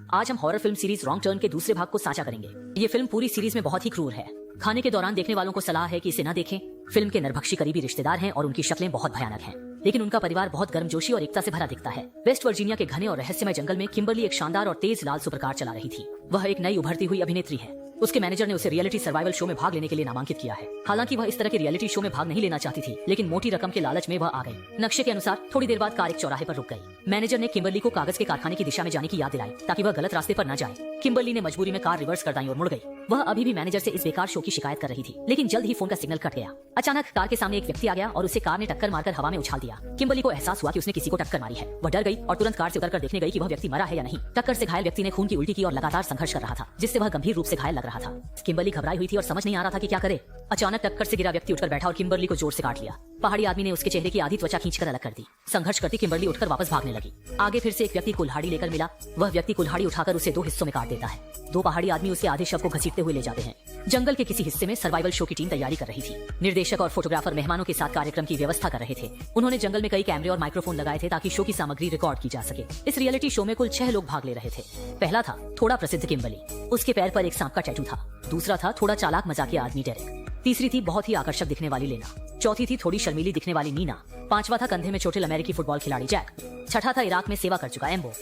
आज हम horror film series wrong turn के दूसरे भाग को साझा करेंगे। ये फिल्म पूरी सीरीज में बहुत ही क्रूर है। खाने के दौरान देखने वालों को सलाह है कि इसे न देखें। फिल्म के नरभक्षी करीबी रिश्तेदार हैं और उनकी शक्लें बहुत भयानक हैं, लेकिन उनका परिवार बहुत गर्मजोशी और एकता से भरा दिखता है। वेस्ट वर्जीनिया के घने और रहस्यमय जंगल में किम्बरली एक शानदार और तेज लाल सुपरकार चला रही थी। वह एक नई उभरती हुई अभिनेत्री है। उसके मैनेजर ने उसे रियलिटी सर्वाइवल शो में भाग लेने के लिए नामांकित किया है। हालांकि वह इस तरह के रियलिटी शो में भाग नहीं लेना चाहती थी, लेकिन मोटी रकम के लालच में वह आ गई। नक्शे के अनुसार थोड़ी देर बाद कार एक चौराहे पर रुक गई। मैनेजर ने किम्बरली को कागज के कारखाने की दिशा में जाने की याद दिलाई ताकि वह गलत रास्ते पर न जाए। किम्बरली ने मजबूरी में कार रिवर्स कर दाईं और मुड़ गई। वह अभी भी मैनेजर से इस बेकार शो की शिकायत कर रही थी, लेकिन जल्द ही फोन का सिग्नल कट गया। अचानक कार के सामने एक व्यक्ति आ गया और उसे कार ने टक्कर मारकर हवा में उछाल दिया। किम्बरली को एहसास हुआ कि उसने किसी को टक्कर मारी है। वह डर गई और तुरंत कार से उतरकर देखने गई कि वह व्यक्ति मरा है या नहीं। टक्कर से घायल व्यक्ति ने खून की उल्टी की और लगातार संघर्ष कर रहा था, जिससे वह गंभीर रूप से घायल लग रहा था। किम्बरली घबराई हुई थी और समझ नहीं आ रहा था कि क्या करे। अचानक टक्कर से गिरा व्यक्ति उठकर बैठा और किम्बरली को जोर से काट लिया। पहाड़ी आदमी ने उसके चेहरे की आधी त्वचा खींचकर अलग कर दी। संघर्ष करती किम्बरली उठकर वापस भागने लगी। आगे फिर से एक व्यक्ति कुल्हाड़ी लेकर मिला। वह व्यक्ति कुल्हाड़ी उठाकर उसे 2 हिस्सों में काट देता है। 2 पहाड़ी आदमी उसके आधे शव को घसीटते हुए ले जाते हैं। जंगल के किसी हिस्से में सर्वाइवल शो की टीम तैयारी कर रही थी। निर्देशक और फोटोग्राफर मेहमानों के साथ कार्यक्रम की व्यवस्था कर रहे थे। उन्होंने जंगल में कई कैमरे और माइक्रोफोन लगाए थे ताकि शो की सामग्री रिकॉर्ड की जा सके। इस रियलिटी शो में कुल 6 लोग भाग ले रहे थे। पहला था थोड़ा प्रसिद्ध किम्बरली, उसके पैर पर एक सांप का टैटू था। दूसरा था थोड़ा चालाक मजाकिया आदमी डेरेक। तीसरी थी बहुत ही आकर्षक दिखने वाली लेना। चौथी थी थोड़ी शर्मीली दिखने वाली नीना। पांचवा था कंधे में चोटिल अमेरिकी फुटबॉल खिलाड़ी जैक। छठा था इराक में सेवा कर चुका एम्बो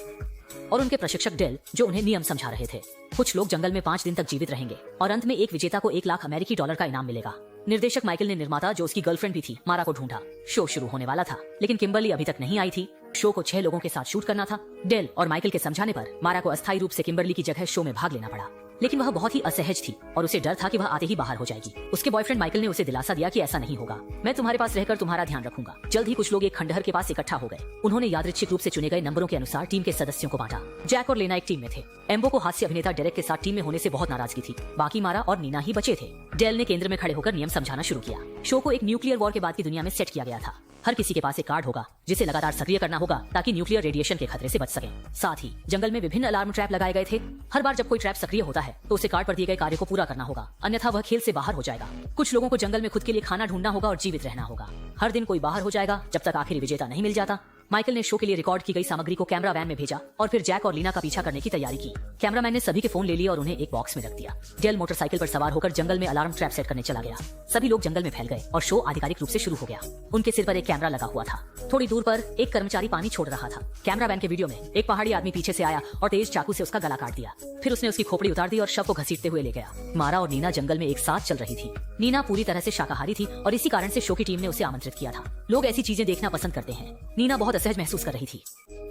और उनके प्रशिक्षक डेल, जो उन्हें नियम समझा रहे थे। कुछ लोग जंगल में 5 दिन तक जीवित रहेंगे और अंत में एक विजेता को 1 लाख अमेरिकी डॉलर का इनाम मिलेगा। निर्देशक माइकल ने निर्माता, जो उसकी गर्लफ्रेंड भी थी, मारा को ढूंढा। शो शुरू होने वाला था, लेकिन किम्बरली अभी तक नहीं आई थी। शो को 6 लोगों के साथ शूट करना था। डेल और माइकल के समझाने पर मारा को अस्थायी रूप से किम्बरली की जगह शो में भाग लेना पड़ा, लेकिन वह बहुत ही असहज थी और उसे डर था कि वह आते ही बाहर हो जाएगी। उसके बॉयफ्रेंड माइकल ने उसे दिलासा दिया कि ऐसा नहीं होगा, मैं तुम्हारे पास रहकर तुम्हारा ध्यान रखूंगा। जल्द ही कुछ लोग एक खंडहर के पास इकट्ठा हो गए। उन्होंने यादृच्छिक रूप से चुने गए नंबरों के अनुसार टीम के सदस्यों को बांटा। जैक और लेना एक टीम में थे। एम्बो को हास्य अभिनेता डेरेक के साथ टीम में होने से बहुत नाराजगी थी। बाकी मारा और नीना ही बचे थे। डेल ने केंद्र में खड़े होकर नियम समझाना शुरू किया। शो को एक न्यूक्लियर वॉर के बाद की दुनिया में सेट किया गया था। हर किसी के पास एक कार्ड होगा जिसे लगातार सक्रिय करना होगा ताकि न्यूक्लियर रेडिएशन के खतरे से बच सकें। साथ ही जंगल में विभिन्न अलार्म ट्रैप लगाए गए थे। हर बार जब कोई ट्रैप सक्रिय होता है तो उसे कार्ड पर दिए गए कार्य को पूरा करना होगा, अन्यथा वह खेल से बाहर हो जाएगा। कुछ लोगों को जंगल में खुद के लिए खाना ढूंढना होगा और जीवित रहना होगा। हर दिन कोई बाहर हो जाएगा जब तक आखिरी विजेता नहीं मिल जाता। माइकल ने शो के लिए रिकॉर्ड की गई सामग्री को कैमरा वैन में भेजा और फिर जैक और लीना का पीछा करने की तैयारी की। कैमरामैन ने सभी के फोन ले लिए और उन्हें एक बॉक्स में रख दिया। डेल मोटरसाइकिल पर सवार होकर जंगल में अलार्म ट्रैप सेट करने चला गया। सभी लोग जंगल में फैल गए और शो आधिकारिक रूप से शुरू हो गया। उनके सिर पर एक कैमरा लगा हुआ था। थोड़ी दूर पर एक कर्मचारी पानी छोड़ रहा था। कैमरा वैन के वीडियो में एक पहाड़ी आदमी पीछे से आया और तेज चाकू से उसका गला काट दिया। फिर उसने उसकी खोपड़ी उतार दी और शव को घसीटते हुए ले गया। मारा और नीना जंगल में एक साथ चल रही थी। नीना पूरी तरह से शाकाहारी थी और इसी कारण से शो की टीम ने उसे आमंत्रित किया था। लोग ऐसी चीजें देखना पसंद करते हैं। नीना बहुत असहज महसूस कर रही थी।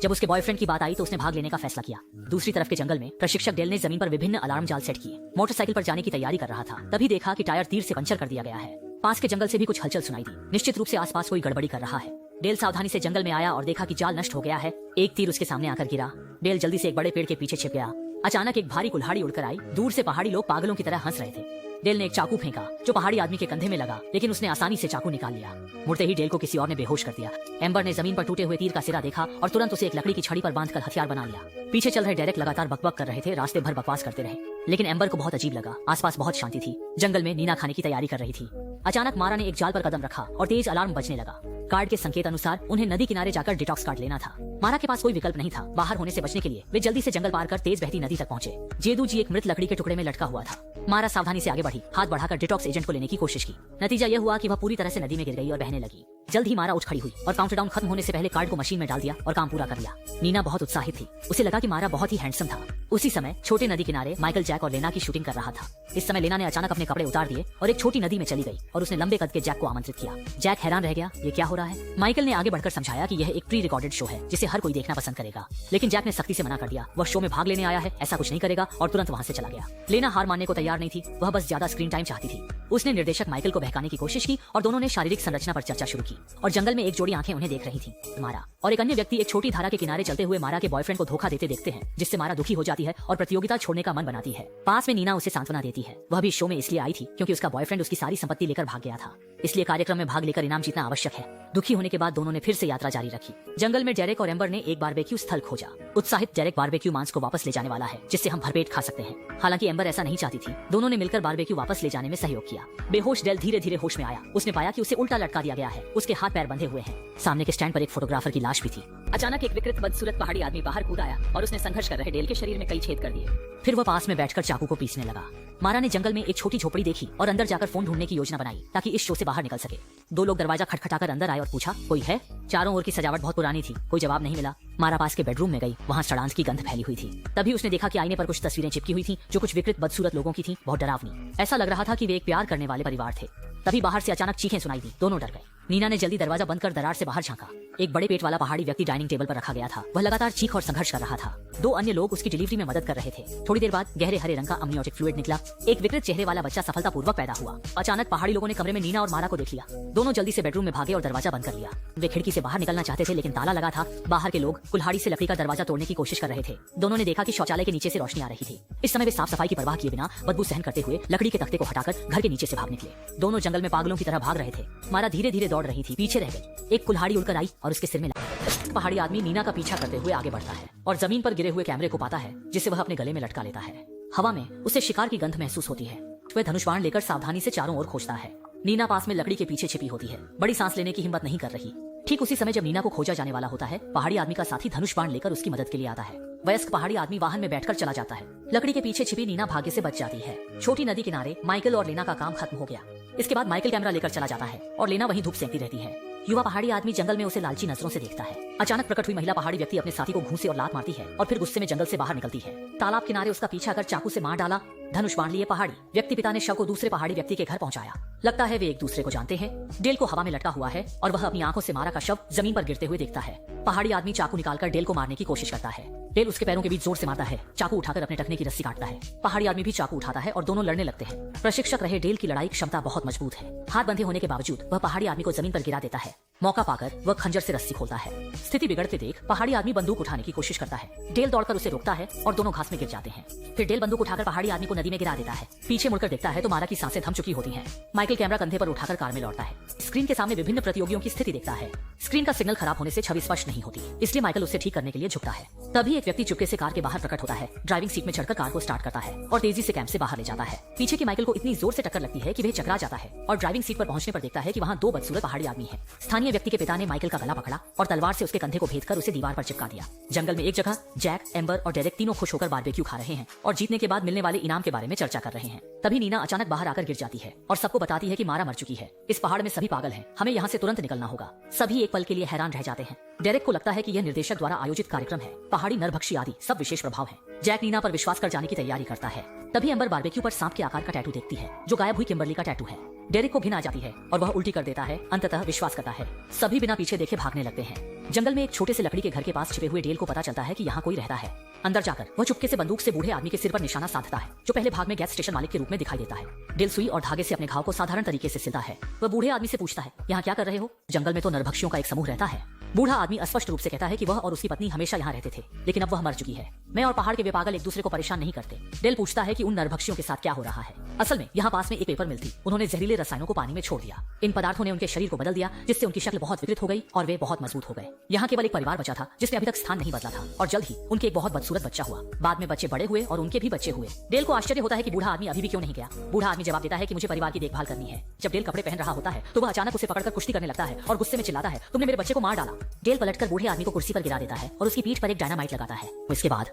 जब उसके बॉयफ्रेंड की बात आई तो उसने भाग लेने का फैसला किया। दूसरी तरफ के जंगल में प्रशिक्षक डेल ने जमीन पर विभिन्न अलार्म जाल सेट किए। मोटरसाइकिल पर जाने की तैयारी कर रहा था, तभी देखा कि टायर तीर से पंचर कर दिया गया है। पास के जंगल से भी कुछ हलचल सुनाई दी। निश्चित रूप से आसपास कोई गड़बड़ी कर रहा है। डेल सावधानी से जंगल में आया और देखा कि जाल नष्ट हो गया है। एक तीर उसके सामने आकर गिरा। डेल जल्दी से एक बड़े पेड़ के पीछे छिप गया। अचानक एक भारी कुल्हाड़ी उड़कर आई। दूर से पहाड़ी लोग पागलों की तरह हंस रहे थे। डेल ने एक चाकू फेंका जो पहाड़ी आदमी के कंधे में लगा, लेकिन उसने आसानी से चाकू निकाल लिया। मुड़ते ही डेल को किसी और ने बेहोश कर दिया। एम्बर ने जमीन पर टूटे हुए तीर का सिरा देखा और तुरंत उसे एक लकड़ी की छड़ी पर बांधकर हथियार बना लिया। पीछे चल रहे डेरेक लगातार बकबक कर रहे थे, रास्ते भर बकवास करते रहे, लेकिन एम्बर को बहुत अजीब लगा। आसपास बहुत शांति थी। जंगल में नीना खाने की तैयारी कर रही थी। अचानक मारा ने एक जाल पर कदम रखा और तेज अलार्म बजने लगा। कार्ड के संकेत अनुसार उन्हें नदी किनारे जाकर डिटॉक्स कार्ड लेना था। मारा के पास कोई विकल्प नहीं था। बाहर होने से बचने के लिए वे जल्दी से जंगल पार कर तेज बहती नदी तक पहुंचे। जेदू जी एक मृत लकड़ी के टुकड़े में लटका हुआ था। मारा सावधानी से आगे बढ़ी, हाथ बढ़ाकर डिटॉक्स एजेंट को लेने की कोशिश की। नतीजा यह हुआ कि वह पूरी तरह से नदी में गिर गई और बहने लगी। जल्द ही मारा उठ खड़ी हुई और काउंटडाउन खत्म होने से पहले कार्ड को मशीन में डाल दिया और काम पूरा कर लिया। नीना बहुत उत्साहित थी। उसे लगा कि मारा बहुत ही हैंडसम था। उसी समय छोटे नदी किनारे माइकल जैक और लेना की शूटिंग कर रहा था। इस समय लेना ने अचानक अपने कपड़े उतार दिए और एक छोटी नदी में चली गई और उसने लंबे कद के जैक को आमंत्रित किया। जैक हैरान रह गया, ये क्या हो रहा है। माइकल ने आगे बढ़कर समझाया कि यह एक प्री रिकॉर्डेड शो है जिसे हर कोई देखना पसंद करेगा, लेकिन जैक ने सख्ती से मना कर दिया। वह शो में भाग लेने आया है, ऐसा कुछ नहीं करेगा, और तुरंत वहाँ से चला गया। लेना हार मानने को तैयार नहीं थी। वह बस ज्यादा स्क्रीन टाइम चाहती थी। उसने निर्देशक माइकल को बहकाने की कोशिश की और दोनों ने शारीरिक संरचना पर चर्चा शुरू की और जंगल में एक जोड़ी आंखें उन्हें देख रही थी। मारा और एक अन्य व्यक्ति एक छोटी धारा के किनारे चलते हुए मारा के बॉयफ्रेंड को धोखा देते देखते हैं, जिससे मारा दुखी हो जाती है और प्रतियोगिता छोड़ने का मन बनाती है। पास में नीना उसे सांत्वना देती है। वह भी शो में इसलिए आई थी क्योंकि उसका बॉयफ्रेंड उसकी सारी संपत्ति लेकर भाग गया था, इसलिए कार्यक्रम में भाग लेकर इनाम जीतना आवश्यक है। दुखी होने के बाद दोनों ने फिर से यात्रा जारी रखी। जंगल में डेरेक और एम्बर ने एक बारबेक्यू स्थल खोजा। उत्साहित डेरेक बारबेक्यू मांस को वापस ले जाने वाला है जिससे हम भरपेट खा सकते हैं। हालांकि एम्बर ऐसा नहीं चाहती थी। दोनों ने मिलकर बारबेक्यू वापस ले जाने में सहयोग किया। बेहोश डेल धीरे धीरे होश में आया। उसने पाया कि उसे उल्टा लटका दिया गया है। उसके हाथ पैर बंधे हुए हैं। सामने के स्टैंड पर एक फोटोग्राफर की लाश भी थी। अचानक एक विकृत बदसूरत पहाड़ी आदमी बाहर कूद आया और उसने संघर्ष कर रहे डेल के शरीर में कई छेद कर दिए। फिर वह पास में बैठकर चाकू को पीसने लगा। मारा ने जंगल में एक छोटी झोपड़ी देखी और अंदर जाकर फोन ढूंढने की योजना बनाई ताकि इस शो से बाहर निकल सके। दो लोग दरवाजा खटखटाकर अंदर आए और पूछा, कोई है? चारों ओर की सजावट बहुत पुरानी थी, कोई जवाब नहीं मिला। मारा पास के बेडरूम में गई, वहाँ सड़ांस की गंध फैली हुई थी। तभी उसने देखा कि आईने पर कुछ तस्वीरें चिपकी हुई थी जो कुछ विकृत बदसूरत लोगों की थी, बहुत डरावनी। ऐसा लग रहा था कि वे एक प्यार करने वाले परिवार थे। तभी बाहर से अचानक चीखें सुनाई दी। दोनों डर गए। नीना ने जल्दी दरवाजा बंद कर दरार से बाहर झांका। एक बड़े पेट वाला पहाड़ी व्यक्ति डाइनिंग टेबल पर रखा गया था। वह लगातार चीख और संघर्ष कर रहा था। दो अन्य लोग उसकी डिलीवरी में मदद कर रहे थे। थोड़ी देर बाद गहरे हरे रंग का अमनियोटिक फ्लूइड निकला। एक विकृत चेहरे वाला बच्चा सफलतापूर्वक पैदा हुआ। अचानक पहाड़ी लोगों ने कमरे में नीना और मारा को देख लिया। दोनों जल्दी से बेडरूम में भागे और दरवाजा बंद कर लिया। वे खिड़की से बाहर निकलना चाहते थे लेकिन ताला लगा था। बाहर के लोग कुल्हाड़ी से लकड़ी का दरवाजा तोड़ने की कोशिश कर रहे थे। दोनों ने देखा कि शौचालय के नीचे से रोशनी आ रही थी। इस समय वे साफ सफाई की परवाह किए बिना बदबू सहन करते हुए लकड़ी के तख्ते को हटाकर घर के नीचे से भाग निकले। दोनों जंगल में पागलों की तरह भाग रहे थे। मारा धीरे धीरे दौड़ रही थी, पीछे रह गई। एक कुल्हाड़ी उड़कर आई और उसके सिर में लगी। पहाड़ी आदमी नीना का पीछा करते हुए आगे बढ़ता है और जमीन पर गिरे हुए कैमरे को पाता है जिसे वह अपने गले में लटका लेता है। हवा में उसे शिकार की गंध महसूस होती है। वह धनुष बाण लेकर सावधानी से चारों ओर खोजता है। नीना पास में लकड़ी के पीछे छिपी होती है, बड़ी सांस लेने की हिम्मत नहीं कर रही। ठीक उसी समय जब नीना को खोजा जाने वाला होता है, पहाड़ी आदमी का साथी धनुष बाण लेकर उसकी मदद के लिए आता है। वयस्क पहाड़ी आदमी वाहन में बैठकर चला जाता है। लकड़ी के पीछे छिपी नीना भाग्य से बच जाती है। छोटी नदी किनारे माइकल और लेना का काम खत्म हो गया। इसके बाद माइकल कैमरा लेकर चला जाता है और लेना वहीं धूप सेंकती रहती है। युवा पहाड़ी आदमी जंगल में उसे लालची नजरों से देखता है। अचानक प्रकट हुई महिला पहाड़ी व्यक्ति अपने साथी को घूंसे और लात मारती है और फिर गुस्से में जंगल से बाहर निकलती है। तालाब किनारे उसका पीछा कर चाकू से मार डाला। धनुष बाण लिए पहाड़ी व्यक्ति पिता ने शव को दूसरे पहाड़ी व्यक्ति के घर पहुंचाया। लगता है वे एक दूसरे को जानते हैं। डेल को हवा में लटका हुआ है और वह अपनी आंखों से मारा का शव जमीन पर गिरते हुए देखता है। पहाड़ी आदमी चाकू निकालकर डेल को मारने की कोशिश करता है। डेल उसके पैरों के बीच जोर से मारता है। चाकू उठाकर अपने टखने की रस्सी काटता है। पहाड़ी आदमी भी चाकू उठाता है और दोनों लड़ने लगते हैं। प्रशिक्षक रहे डेल की लड़ाई क्षमता बहुत मजबूत है। हाथ बंधे होने के बावजूद वह पहाड़ी आदमी को जमीन पर गिरा देता है। मौका पाकर वह खंजर से रस्सी खोलता है। स्थिति बिगड़ते देख पहाड़ी आदमी बंदूक उठाने की कोशिश करता है। डेल दौड़कर उसे रोकता है और दोनों घास में गिर जाते हैं। फिर डेल बंदूक उठाकर पहाड़ी आदमी को नदी में गिरा देता है। पीछे मुड़कर देखता है तो मारा की सांसें थम चुकी होती हैं। माइकल कैमरा कंधे पर उठाकर कार में लौटता है। स्क्रीन के सामने विभिन्न प्रतियोगियों की स्थिति देखता है। स्क्रीन का सिग्नल खराब होने से छवि स्पष्ट नहीं होती, इसलिए माइकल उसे ठीक करने के लिए झुकता है। तभी एक व्यक्ति चुपके से कार के बाहर प्रकट होता है। ड्राइविंग सीट में चढ़कर कार को स्टार्ट करता है और तेजी से कैंप से बाहर ले जाता है। पीछे की माइकल को इतनी जोर से टक्कर लगती है कि वह चकरा जाता है और ड्राइविंग सीट पर पहुंचने पर देखता है कि वहां दो बदसूरत पहाड़ी आदमी हैं। स्थानीय व्यक्ति के पिता ने माइकल का गला पकड़ा और तलवार से उसके कंधे को भेदकर उसे दीवार पर चिपका दिया। जंगल में एक जगह जैक, एम्बर और डेरेक तीनों खुश होकर बारबेक्यू खा रहे हैं और जीतने के बाद मिलने वाले इनाम के बारे में चर्चा कर रहे हैं। तभी नीना अचानक बाहर आकर गिर जाती है और सबको बताती है कि मारा मर चुकी है। इस पहाड़ में सभी पागल हैं, हमें यहाँ से तुरंत निकलना होगा। सभी एक पल के लिए हैरान रह जाते हैं। डेरेक को लगता है कि यह निर्देशक द्वारा आयोजित कार्यक्रम है। पहाड़ी नरभक्षी आदि सब विशेष प्रभाव है। जैक नीना पर विश्वास कर जाने की तैयारी करता है। तभी एम्बर बारबेक्यू पर सांप के आकार का टैटू देखती है जो गायब हुई किम्बरली का टैटू है। डेरेक को घिन आ जाती है और वह उल्टी कर देता है। अंततः विश्वास करता है। सभी बिना पीछे देखे भागने लगते हैं। जंगल में एक छोटे से लकड़ी के घर के पास छिपे हुए डेल को पता चलता है कि यहाँ कोई रहता है। अंदर जाकर वह चुपके से बंदूक से बूढ़े आदमी के सिर पर निशाना साधता है जो पहले भाग में गैस स्टेशन मालिक के रूप में दिखाई देता है। डेल सुई और धागे से अपने घाव को साधारण तरीके से सिलता है। वह बूढ़े आदमी से पूछता है, यहाँ क्या कर रहे हो? जंगल में तो नरभक्षियों का एक समूह रहता है। बूढ़ा आदमी स्पष्ट रूप से कहता है कि वह और उसकी पत्नी हमेशा यहाँ रहते थे, लेकिन अब वह मर चुकी है। मैं और पहाड़ के वे पागल एक दूसरे को परेशान नहीं करते। डेल पूछता है कि उन नरभक्षियों के साथ क्या हो रहा है। असल में यहाँ पास में एक पेपर मिल थी। उन्होंने जहरीले रसायनों को पानी में छोड़ दिया। इन पदार्थों ने उनके शरीर को बदल दिया, जिससे उनकी शक्ल बहुत विकृत हो गई और वे बहुत मजबूत हो गए। यहाँ केवल एक परिवार बचा था जिसने अभी तक स्थान नहीं बदला था और जल्द ही उनके एक बहुत बदसूरत बच्चा हुआ। बाद में बच्चे बड़े हुए और उनके भी बच्चे हुए। डेल को आश्चर्य होता है कि बूढ़ा आदमी अभी भी क्यों नहीं गया। बूढ़ा आदमी जवाब देता है कि मुझे परिवार की देखभाल करनी है। जब डेल कपड़े पहन रहा होता है तो वह अचानक उसे पकड़कर कुश्ती करने लगता है और गुस्से में चिल्लाता है, तुमने मेरे बच्चे को मार डाला। डेल पलटकर बूढ़े आदमी को कुर्सी पर गिरा देता है और उसकी पीठ पर एक डायनामाइट लगाता है। इसके बाद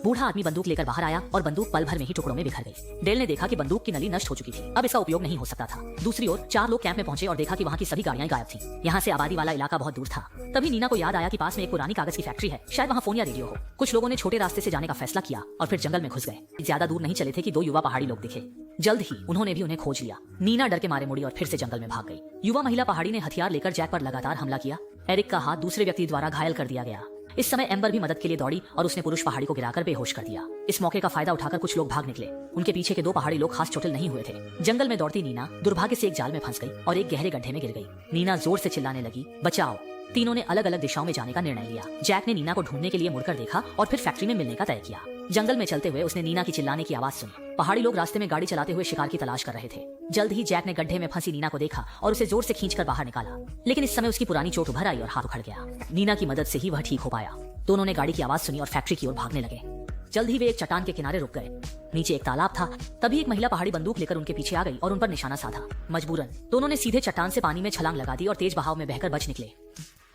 बूढ़ा आदमी बंदूक लेकर बाहर आया और बंदूक पल भर में ही टुकड़ों में बिखर गई। डेल ने देखा कि बंदूक की नली नष्ट हो चुकी थी, अब इसका उपयोग नहीं हो सकता था। दूसरी ओर 4 लोग कैंप में पहुंचे और देखा कि वहां की सभी गाड़ियां गायब थी। यहाँ से आबादी वाला इलाका बहुत दूर था। तभी नीना को याद आया कि पास में एक पुरानी कागज की फैक्ट्री है, शायद वहाँ फोन या रेडियो हो। कुछ लोगों ने छोटे रास्ते से जाने का फैसला किया और फिर जंगल में घुस गए। ज्यादा दूर नहीं चले थे कि 2 युवा पहाड़ी लोग दिखे। जल्द ही उन्होंने भी उन्हें खोज लिया। नीना डर के मारे मुड़ी और फिर से जंगल में भाग गई। युवा महिला पहाड़ी ने हथियार लेकर जैक पर लगातार हमला किया। एरिक का हाथ दूसरे व्यक्ति द्वारा घायल कर दिया गया। इस समय एम्बर भी मदद के लिए दौड़ी और उसने पुरुष पहाड़ी को गिराकर बेहोश कर दिया। इस मौके का फायदा उठाकर कुछ लोग भाग निकले। उनके पीछे के 2 पहाड़ी लोग खास चोटिल नहीं हुए थे। जंगल में दौड़ती नीना दुर्भाग्य से एक जाल में फंस गई और एक गहरे गड्ढे में गिर गई। नीना जोर से चिल्लाने लगी, बचाओ। तीनों ने अलग अलग दिशाओं में जाने का निर्णय लिया। जैक ने नीना को ढूंढने के लिए मुड़कर देखा और फिर फैक्ट्री में मिलने का तय किया। जंगल में चलते हुए उसने नीना की चिल्लाने की आवाज सुनी। पहाड़ी लोग रास्ते में गाड़ी चलाते हुए शिकार की तलाश कर रहे थे। जल्द ही जैक ने गड्ढे में फंसी नीना को देखा और उसे जोर से खींचकर बाहर निकाला, लेकिन इस समय उसकी पुरानी चोट उभर आई और हाथ उखड़ गया। नीना की मदद से ही वह ठीक हो पाया। दोनों ने गाड़ी की आवाज सुनी और फैक्ट्री की ओर भागने लगे। जल्द ही वे एक चट्टान के किनारे रुक गए। नीचे एक तालाब था। तभी एक महिला पहाड़ी बंदूक लेकर उनके पीछे आ गई और उन पर निशाना साधा। मजबूरन दोनों ने सीधे चट्टान से पानी में छलांग लगा दी और तेज बहाव में बहकर बच निकले।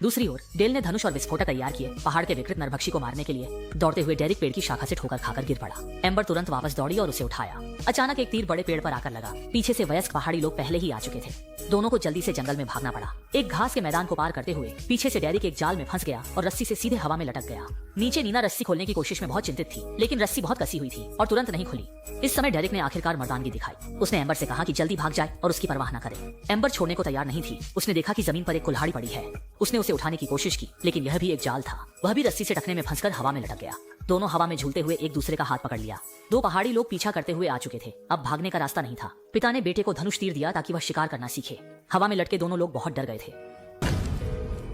दूसरी ओर डेल ने धनुष और विस्फोटक तैयार किए पहाड़ के विकृत नरभक्षी को मारने के लिए। दौड़ते हुए डेरिक पेड़ की शाखा से ठोकर खाकर गिर पड़ा। एम्बर तुरंत वापस दौड़ी और उसे उठाया। अचानक एक तीर बड़े पेड़ पर आकर लगा। पीछे से वयस्क पहाड़ी लोग पहले ही आ चुके थे। दोनों को जल्दी से जंगल में भागना पड़ा। एक घास के मैदान को पार करते हुए पीछे से डेरिक एक जाल में फंस गया और रस्सी से सीधे हवा में लटक गया। नीचे नीना रस्सी खोलने की कोशिश में बहुत चिंतित थी, लेकिन रस्सी बहुत कसी हुई थी और तुरंत नहीं खुली। इस समय डेरिक ने आखिरकार मर्दानगी दिखाई। उसने एम्बर से कहा कि जल्दी भाग जाए और उसकी परवाह न करे। एम्बर छोड़ने को तैयार नहीं थी। उसने देखा कि जमीन पर एक कुल्हाड़ी पड़ी है। उसने उसे उठाने की कोशिश की, लेकिन यह भी एक जाल था। वह भी रस्सी से टकने में फंसकर हवा में लटक गया। दोनों हवा में झूलते हुए एक दूसरे का हाथ पकड़ लिया। दो पहाड़ी लोग पीछा करते हुए आ चुके थे। अब भागने का रास्ता नहीं था। पिता ने बेटे को धनुष तीर दिया ताकि वह शिकार करना सीखे। हवा में लटके दोनों लोग बहुत डर गए थे।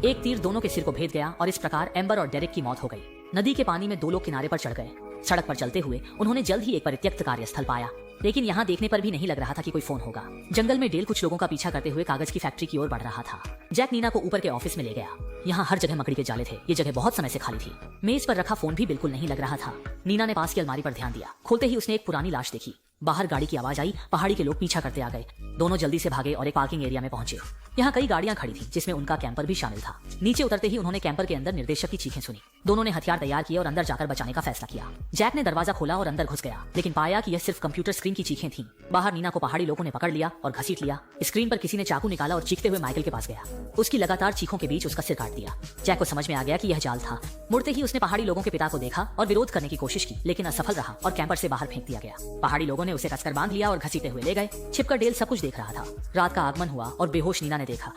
एक तीर दोनों के सिर को भेद गया और इस प्रकार एम्बर और डेरिक की मौत हो गई। नदी के पानी में दो लोग किनारे पर चढ़ गए। सड़क पर चलते हुए उन्होंने जल्द ही एक परित्यक्त कार्यस्थल पाया, लेकिन यहाँ देखने पर भी नहीं लग रहा था कि कोई फोन होगा। जंगल में डेल कुछ लोगों का पीछा करते हुए कागज की फैक्ट्री की ओर बढ़ रहा था। जैक नीना को ऊपर के ऑफिस में ले गया। यहाँ हर जगह मकड़ी के जाले थे। ये जगह बहुत समय से खाली थी। मेज पर रखा फोन भी बिल्कुल नहीं लग रहा था। नीना ने पास की अलमारी पर ध्यान दिया। खोलते ही उसने एक पुरानी लाश देखी। बाहर गाड़ी की आवाज आई। पहाड़ी के लोग पीछा करते आ गए। दोनों जल्दी से भागे और एक पार्किंग एरिया में पहुंचे। यहाँ कई गाड़ियां खड़ी थी, जिसमें उनका कैंपर भी शामिल था। नीचे उतरते ही उन्होंने कैंपर के अंदर निर्देशक की चीखें सुनी। दोनों ने हथियार तैयार किए और अंदर जाकर बचाने का फैसला किया। जैक ने दरवाजा खोला और अंदर घुस गया, लेकिन पाया कि यह सिर्फ कंप्यूटर स्क्रीन की चीखें थीं। बाहर नीना को पहाड़ी लोगों ने पकड़ लिया और घसीट लिया। स्क्रीन पर किसी ने चाकू निकाला और चीखते हुए माइकल के पास गया। उसकी लगातार चीखों के बीच उसका सिर काट दिया। जैक को समझ में आ गया कि यह जाल था। मुड़ते ही उसने पहाड़ी लोगों के पिता को देखा और विरोध करने की कोशिश की, लेकिन असफल रहा और कैंपर से बाहर फेंक दिया गया। पहाड़ी लोगों ने उसे कसकर बांध लिया और घसीटे हुए ले गए। छिपकर डेल सब कुछ देख रहा था। रात का आगमन हुआ और बेहोश नीना ने देखा।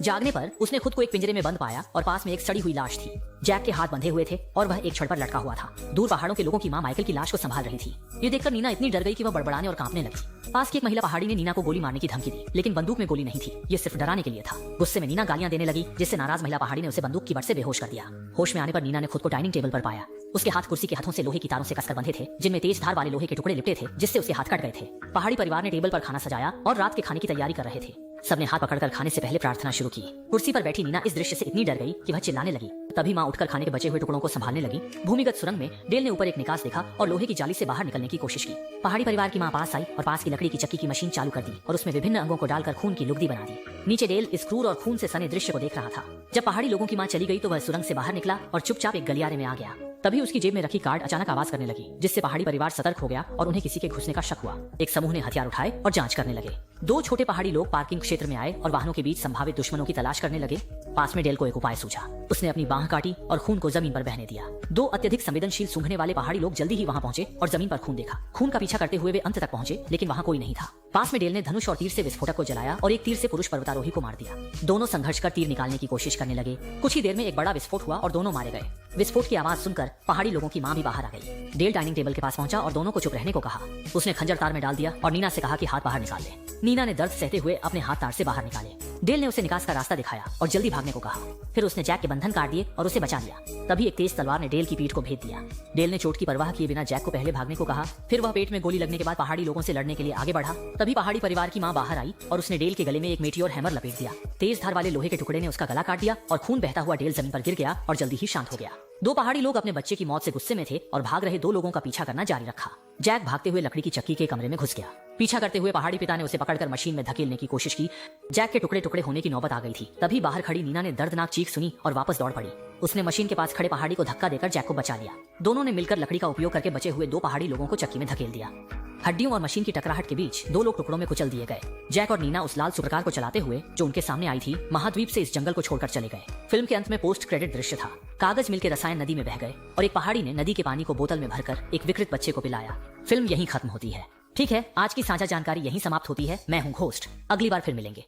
जागने पर उसने खुद को एक पिंजरे में बंद पाया और पास में एक सड़ी हुई लाश थी। जैक के हाथ बंधे हुए थे और वह एक छड़ पर लटका हुआ था। दूर पहाड़ों के लोगों की मां माइकल की लाश को संभाल रही थी। ये देखकर नीना इतनी डर गई कि वह बड़बड़ाने और कांपने लगी। पास की एक महिला पहाड़ी ने नीना को गोली मारने की धमकी दी, लेकिन बंदूक में गोली नहीं थी। ये सिर्फ डराने के लिए था। गुस्से में नीना गालियां देने लगी, जिससे नाराज महिला पहाड़ी ने उसे बंदूक की बट से बेहोश कर दिया। होश में आने पर नीना ने खुद को डाइनिंग टेबल पर पाया। उसके हाथ कुर्सी के हाथों से लोहे की तारों से कसकर बंधे थे, जिनमें तेज धार वाले लोहे के टुकड़े लिपटे थे, जिससे उसके हाथ कट गए थे। पहाड़ी परिवार ने टेबल पर खाना सजाया और रात के खाने की तैयारी कर रहे थे। सबने हाथ पकड़कर खाने से पहले प्रार्थना शुरू की। कुर्सी पर बैठी नीना इस दृश्य से इतनी डर गई कि वह चिल्लाने लगी। तभी माँ उठकर खाने के बचे हुए टुकड़ों को संभालने लगी। भूमिगत सुरंग में डेल ने ऊपर एक निकास देखा और लोहे की जाली से बाहर निकलने की कोशिश की। पहाड़ी परिवार की माँ पास आई और पास की लकड़ी की चक्की की मशीन चालू कर दी और उसमें विभिन्न अंगों को डालकर खून की लुगदी बना दी। नीचे डेल इस क्रूर और खून से सने दृश्य को देख रहा था। जब पहाड़ी लोगों की माँ चली गई तो वह सुरंग से बाहर निकला और चुपचाप एक गलियारे में आ गया। तभी उसकी जेब में रखी कार्ड अचानक आवाज करने लगी, जिससे पहाड़ी परिवार सतर्क हो गया और उन्हें किसी के घुसने का शक हुआ। एक समूह ने हथियार उठाए और जांच करने लगे। दो छोटे पहाड़ी लोग पार्किंग क्षेत्र में आए और वाहनों के बीच संभावित दुश्मनों की तलाश करने लगे। पास में डेल को एक उपाय सूझा। उसने अपनी बांह काटी और खून को जमीन पर बहने दिया। दो अत्यधिक संवेदनशील सूंघने वाले पहाड़ी लोग जल्दी ही वहां पहुंचे और जमीन पर खून देखा। खून का पीछा करते हुए वे अंत तक पहुंचे, लेकिन वहां कोई नहीं था। पास में डेल ने धनुष और तीर से विस्फोटक को जलाया और एक तीर से पुरुष पर्वतारोही को मार दिया। दोनों संघर्ष कर तीर निकालने की कोशिश करने लगे। कुछ ही देर में एक बड़ा विस्फोट हुआ और दोनों मारे गए। विस्फोट की आवाज सुनकर पहाड़ी लोगों की मां भी बाहर आ गई। डेल डाइनिंग टेबल के पास पहुंचा और दोनों को चुप रहने को कहा। उसने खंजर तार में डाल दिया और नीना से कहा कि हाथ बाहर निकाल ले। नीना ने दर्द सहते हुए अपने हाथ तार से बाहर निकाले। डेल ने उसे निकास का रास्ता दिखाया और जल्दी भागने को कहा। फिर उसने जैक के बंधन काट दिए और उसे बचा लिया। तभी एक तेज तलवार ने डेल की पीठ को भेद दिया। डेल ने चोट की परवाह किए बिना जैक को पहले भागने को कहा। फिर वह पेट में गोली लगने के बाद पहाड़ी लोगों से लड़ने के लिए आगे बढ़ा। तभी पहाड़ी परिवार की मां बाहर आई और उसने डेल के गले में एक मेटियोर हैमर लपेट दिया। तेज धार वाले लोहे के टुकड़े ने उसका गला काट दिया और खून बहता हुआ डेल जमीन पर गिर गया और जल्दी ही शांत हो गया। दो पहाड़ी लोग अपने बच्चे की मौत से गुस्से में थे और भाग रहे दो लोगों का पीछा करना जारी रखा। जैक भागते हुए लकड़ी की चक्की के कमरे में घुस गया। पीछा करते हुए पहाड़ी पिता ने उसे पकड़कर मशीन में धकेलने की कोशिश की। जैक के टुकड़े टुकड़े होने की नौबत आ गई थी। तभी बाहर खड़ी नीना ने दर्दनाक चीख सुनी और वापस दौड़ पड़ी। उसने मशीन के पास खड़े पहाड़ी को धक्का देकर जैक को बचा लिया। दोनों ने मिलकर लकड़ी का उपयोग करके बचे हुए दो पहाड़ी लोगों को चक्की में धकेल दिया। हड्डियों और मशीन की टकराहट के बीच दो लोग टुकड़ों में कुचल दिए गए। जैक और नीना उस लाल सुपरकार को चलाते हुए जो उनके सामने आई थी, महाद्वीप से इस जंगल को छोड़कर चले गए। फिल्म के अंत में पोस्ट क्रेडिट दृश्य था। कागज मिल के रसायन नदी में बह गए और एक पहाड़ी ने नदी के पानी को बोतल में भरकर एक विकृत बच्चे को पिलाया। फिल्म यहीं खत्म होती है। ठीक है, आज की साझा जानकारी यहीं समाप्त होती है। मैं हूँ घोस्ट। अगली बार फिर मिलेंगे।